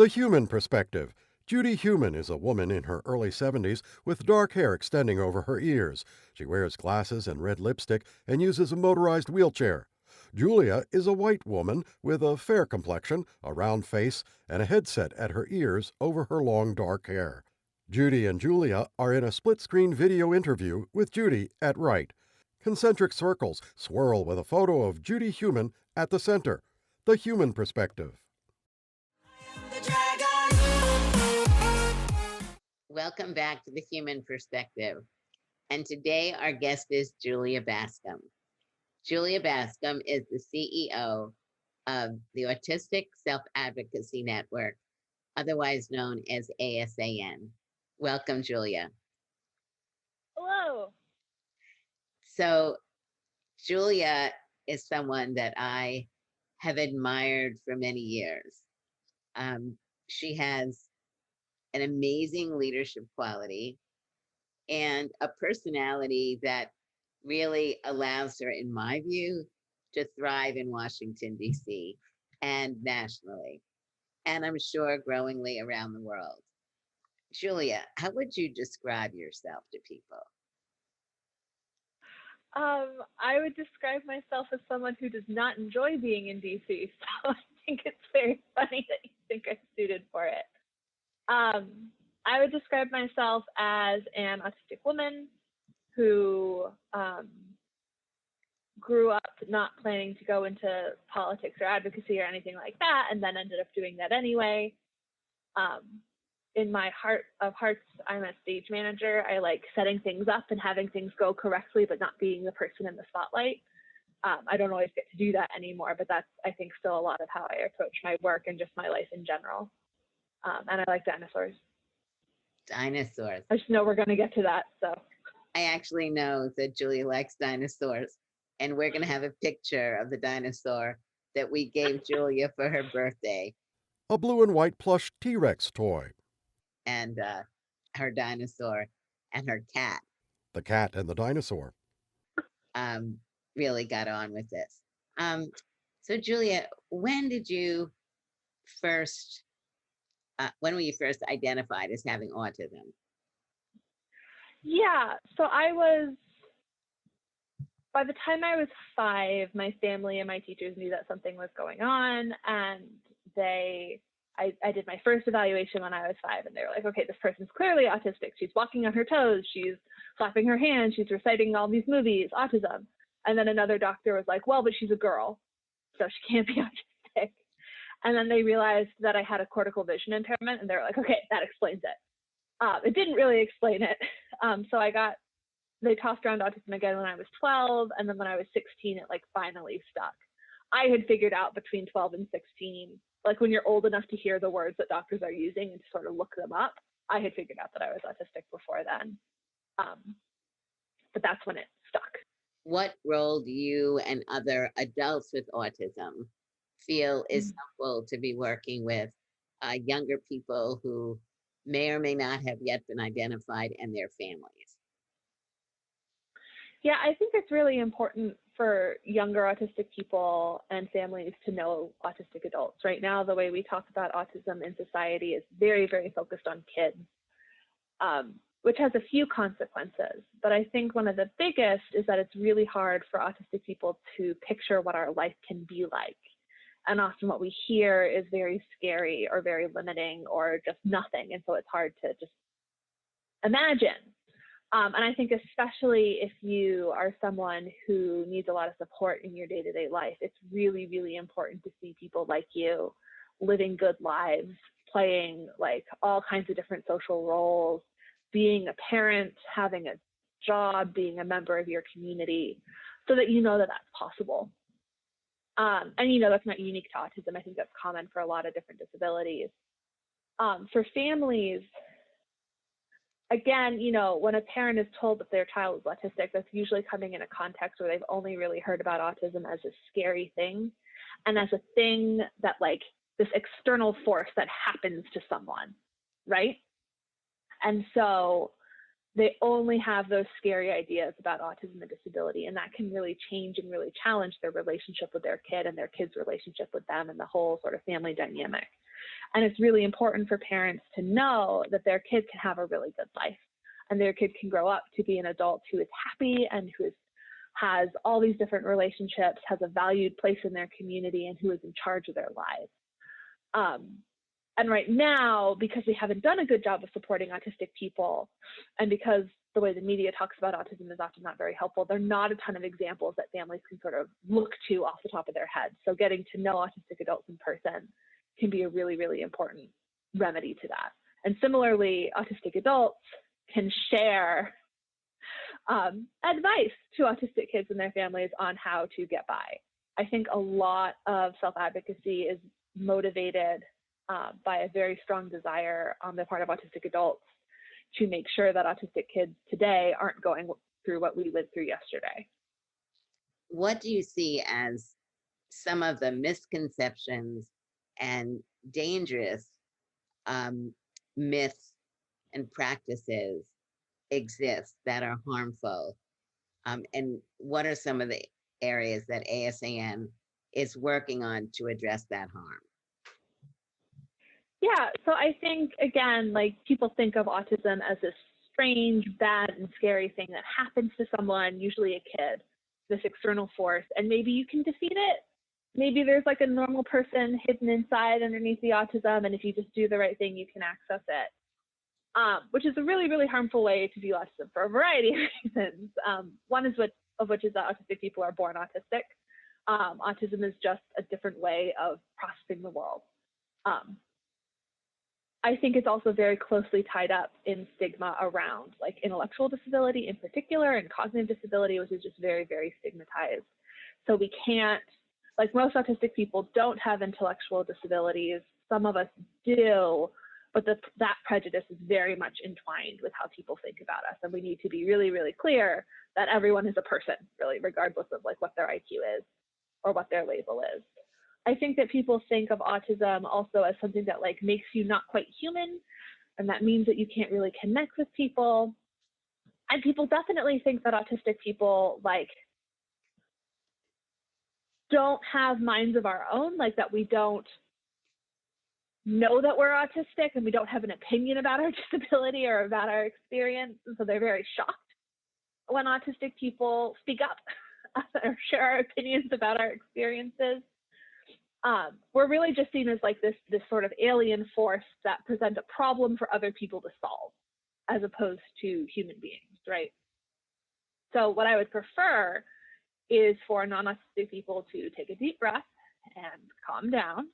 The Human Perspective. Judy Heumann is a woman in her early 70s with dark hair extending over her ears. She wears glasses and red lipstick and uses a motorized wheelchair. Julia is a white woman with a fair complexion, a round face, and a headset at her ears over her long dark hair. Judy and Julia are in a split screen video interview with Judy at right. Concentric circles swirl with a photo of Judy Heumann at the center. The Human Perspective. Welcome back to the Human Perspective. And today our guest is Julia Bascom. Julia Bascom is the CEO of the Autistic Self-Advocacy Network, otherwise known as ASAN. Welcome, Julia. Hello. So Julia is someone that I have admired for many years. She has an amazing leadership quality and a personality that really allows her, in my view, to thrive in Washington, D.C. and nationally, and I'm sure growingly around the world. Julia, how would you describe yourself to people? I would describe myself as someone who does not enjoy being in DC, so I think it's very funny that you think I'm suited for it. I would describe myself as an autistic woman who grew up not planning to go into politics or advocacy or anything like that, and then ended up doing that anyway. In my heart of hearts, I'm a stage manager. I like setting things up and having things go correctly, but not being the person in the spotlight. I don't always get to do that anymore, but that's, I think, still a lot of how I approach my work and just my life in general. And I like dinosaurs. Dinosaurs. I just know we're going to get to that, so. I actually know that Julia likes dinosaurs, and we're going to have a picture of the dinosaur that we gave Julia for her birthday. A blue and white plush T-Rex toy. And her dinosaur and her cat. The cat and the dinosaur. Really got on with this. So Julia, when were you first identified as having autism? Yeah, so by the time I was 5, my family and my teachers knew that something was going on, and I did my first evaluation when I was 5, and they were like, okay, this person's clearly autistic. She's walking on her toes. She's flapping her hands. She's reciting all these movies, autism. And then another doctor was like, well, but she's a girl, so she can't be autistic. And then they realized that I had a cortical vision impairment, and they were like, okay, that explains it. It didn't really explain it. So they tossed around autism again when I was 12, and then when I was 16, it like finally stuck. I had figured out between 12 and 16, like when you're old enough to hear the words that doctors are using and to sort of look them up, I had figured out that I was autistic before then. But that's when it stuck. What role do you and other adults with autism feel is helpful to be working with younger people who may or may not have yet been identified and their families? Yeah, I think it's really important for younger autistic people and families to know autistic adults. Right now, the way we talk about autism in society is very, very focused on kids, which has a few consequences. But I think one of the biggest is that it's really hard for autistic people to picture what our life can be like. And often what we hear is very scary or very limiting or just nothing. And so it's hard to just imagine. And I think especially if you are someone who needs a lot of support in your day-to-day life, it's really, really important to see people like you living good lives, playing like all kinds of different social roles, being a parent, having a job, being a member of your community, so that you know that that's possible. And you know that's not unique to autism. I think that's common for a lot of different disabilities. For families, again, you know, when a parent is told that their child is autistic, that's usually coming in a context where they've only really heard about autism as a scary thing and as a thing that like this external force that happens to someone, right? And so they only have those scary ideas about autism and disability, and that can really change and really challenge their relationship with their kid and their kid's relationship with them and the whole sort of family dynamic. And it's really important for parents to know that their kid can have a really good life and their kid can grow up to be an adult who is happy and who has all these different relationships, has a valued place in their community, and who is in charge of their lives. And right now, because we haven't done a good job of supporting autistic people, and because the way the media talks about autism is often not very helpful, there are not a ton of examples that families can sort of look to off the top of their heads. So getting to know autistic adults in person can be a really, really important remedy to that. And similarly, autistic adults can share advice to autistic kids and their families on how to get by. I think a lot of self-advocacy is motivated by a very strong desire on the part of autistic adults to make sure that autistic kids today aren't going through what we lived through yesterday. What do you see as some of the misconceptions and dangerous myths and practices exist that are harmful? And what are some of the areas that ASAN is working on to address that harm? Yeah, so I think, again, like people think of autism as this strange, bad, and scary thing that happens to someone, usually a kid, this external force, and maybe you can defeat it. Maybe there's like a normal person hidden inside underneath the autism, and if you just do the right thing, you can access it, which is a really, really harmful way to view autism for a variety of reasons. One is of which is that autistic people are born autistic. Autism is just a different way of processing the world. I think it's also very closely tied up in stigma around like intellectual disability in particular and cognitive disability, which is just very, very stigmatized. So we can't, like most autistic people don't have intellectual disabilities. Some of us do, but that prejudice is very much entwined with how people think about us. And we need to be really, really clear that everyone is a person, really, regardless of like what their IQ is or what their label is. I think that people think of autism also as something that like makes you not quite human, and that means that you can't really connect with people. And people definitely think that autistic people like don't have minds of our own, like that we don't know that we're autistic and we don't have an opinion about our disability or about our experience. And so they're very shocked when autistic people speak up or share our opinions about our experiences. We're really just seen as like this sort of alien force that presents a problem for other people to solve, as opposed to human beings, right? So what I would prefer is for non-autistic people to take a deep breath and calm down,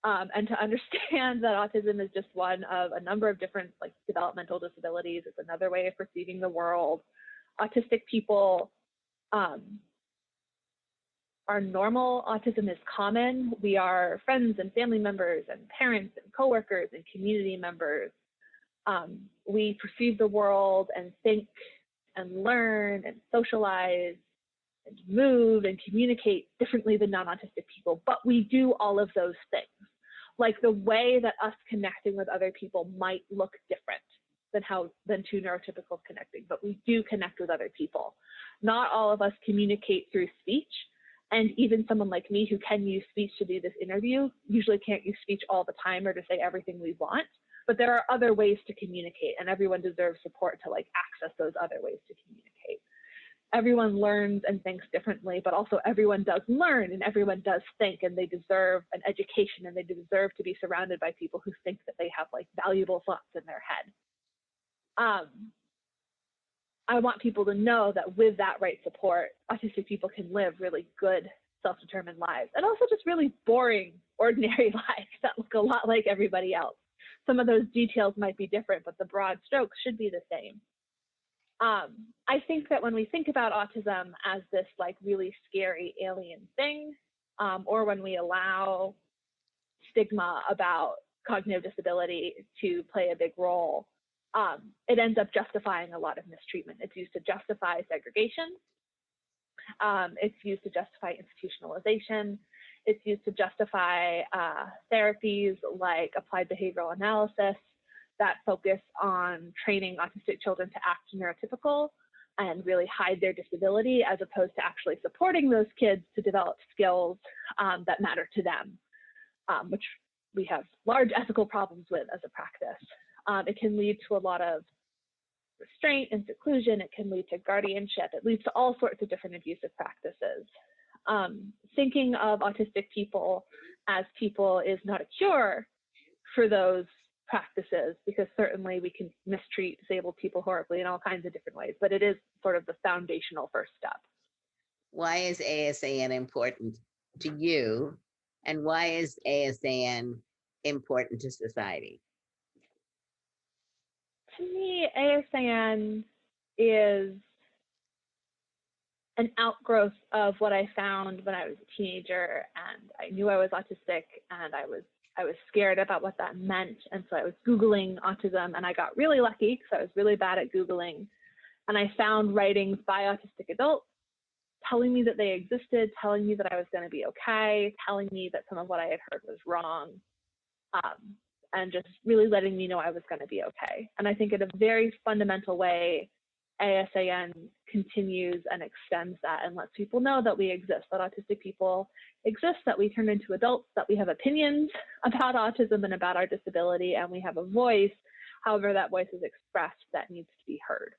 and to understand that autism is just one of a number of different like developmental disabilities. It's another way of perceiving the world. Autistic people are normal. Autism is common. We are friends and family members and parents and coworkers and community members. We perceive the world and think and learn and socialize and move and communicate differently than non-autistic people, but we do all of those things. Like the way that us connecting with other people might look different than two neurotypicals connecting, but we do connect with other people. Not all of us communicate through speech. And even someone like me who can use speech to do this interview usually can't use speech all the time or to say everything we want, but there are other ways to communicate, and everyone deserves support to like access those other ways to communicate. Everyone learns and thinks differently, but also everyone does learn and everyone does think, and they deserve an education and they deserve to be surrounded by people who think that they have like valuable thoughts in their head. I want people to know that with that right support, autistic people can live really good, self-determined lives, and also just really boring, ordinary lives that look a lot like everybody else. Some of those details might be different, but the broad strokes should be the same. I think that when we think about autism as this like really scary alien thing, or when we allow stigma about cognitive disability to play a big role, it ends up justifying a lot of mistreatment. It's used to justify segregation. It's used to justify institutionalization. It's used to justify therapies like applied behavioral analysis that focus on training autistic children to act neurotypical and really hide their disability, as opposed to actually supporting those kids to develop skills that matter to them, which we have large ethical problems with as a practice. It can lead to a lot of restraint and seclusion. It can lead to guardianship. It leads to all sorts of different abusive practices. Thinking of autistic people as people is not a cure for those practices, because certainly we can mistreat disabled people horribly in all kinds of different ways, but it is sort of the foundational first step. Why is ASAN important to you, and why is ASAN important to society? To me, ASAN is an outgrowth of what I found when I was a teenager, and I knew I was autistic, and I was scared about what that meant, and so I was Googling autism, and I got really lucky because I was really bad at Googling, and I found writings by autistic adults telling me that they existed, telling me that I was going to be okay, telling me that some of what I had heard was wrong, and just really letting me know I was going to be okay. And I think in a very fundamental way, ASAN continues and extends that and lets people know that we exist, that autistic people exist, that we turn into adults, that we have opinions about autism and about our disability, and we have a voice, however that voice is expressed, that needs to be heard.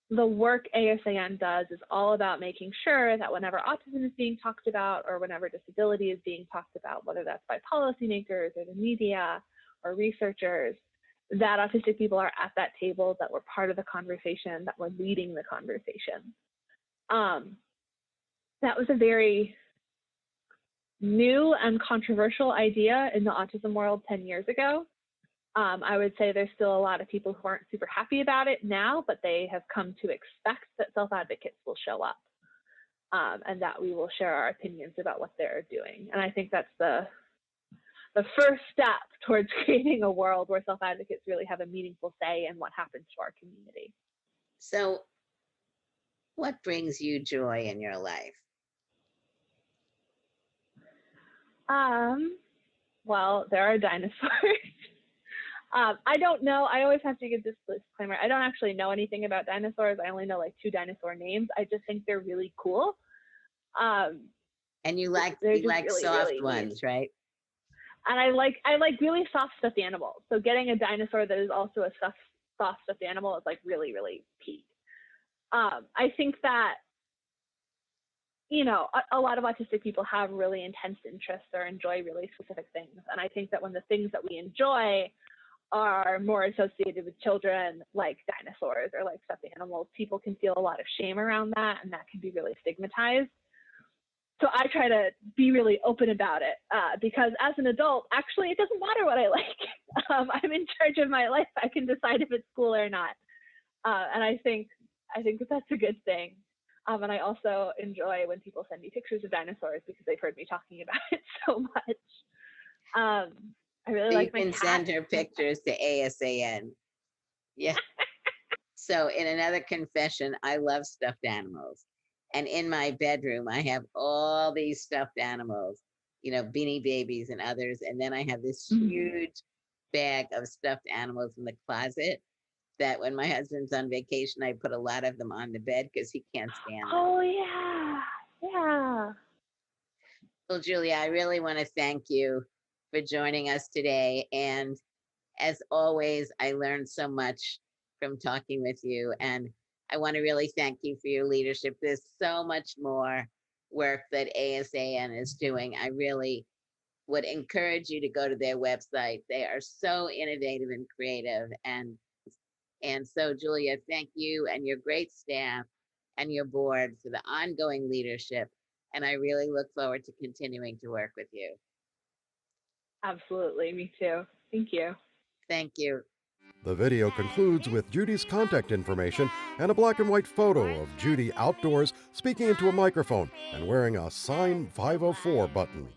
The work ASAN does is all about making sure that whenever autism is being talked about, or whenever disability is being talked about, whether that's by policymakers or the media or researchers, that autistic people are at that table, that we're part of the conversation, that we're leading the conversation. That was a very new and controversial idea in the autism world 10 years ago. I would say there's still a lot of people who aren't super happy about it now, but they have come to expect that self-advocates will show up, and that we will share our opinions about what they're doing. And I think that's the first step towards creating a world where self-advocates really have a meaningful say in what happens to our community. So what brings you joy in your life? Well, there are dinosaurs. I don't know. I always have to give this disclaimer. I don't actually know anything about dinosaurs. I only know like 2 dinosaur names. I just think they're really cool. And you like really, soft really ones, neat. Right? And I like really soft stuffed animals. So getting a dinosaur that is also a soft stuffed animal is like really, really key. I think that, you know, a lot of autistic people have really intense interests or enjoy really specific things. And I think that when the things that we enjoy are more associated with children, like dinosaurs or like stuffed animals, people can feel a lot of shame around that, and that can be really stigmatized. So I try to be really open about it, because as an adult, actually, it doesn't matter what I like. I'm in charge of my life. I can decide if it's cool or not. And I think that that's a good thing. And I also enjoy when people send me pictures of dinosaurs because they've heard me talking about it so much. I really so like my cat. You can send her pictures to ASAN. Yeah. So in another confession, I love stuffed animals. And in my bedroom, I have all these stuffed animals, you know, Beanie Babies and others. And then I have this huge bag of stuffed animals in the closet that when my husband's on vacation, I put a lot of them on the bed because he can't stand them. Oh, yeah. Yeah. Well, Julia, I really want to thank you for joining us today. And as always, I learned so much from talking with you. And I want to really thank you for your leadership. There's so much more work that ASAN is doing. I really would encourage you to go to their website. They are so innovative and creative. And so, Julia, thank you and your great staff and your board for the ongoing leadership. And I really look forward to continuing to work with you. Absolutely, me too. Thank you. Thank you. The video concludes with Judy's contact information and a black and white photo of Judy outdoors speaking into a microphone and wearing a Sign 504 button.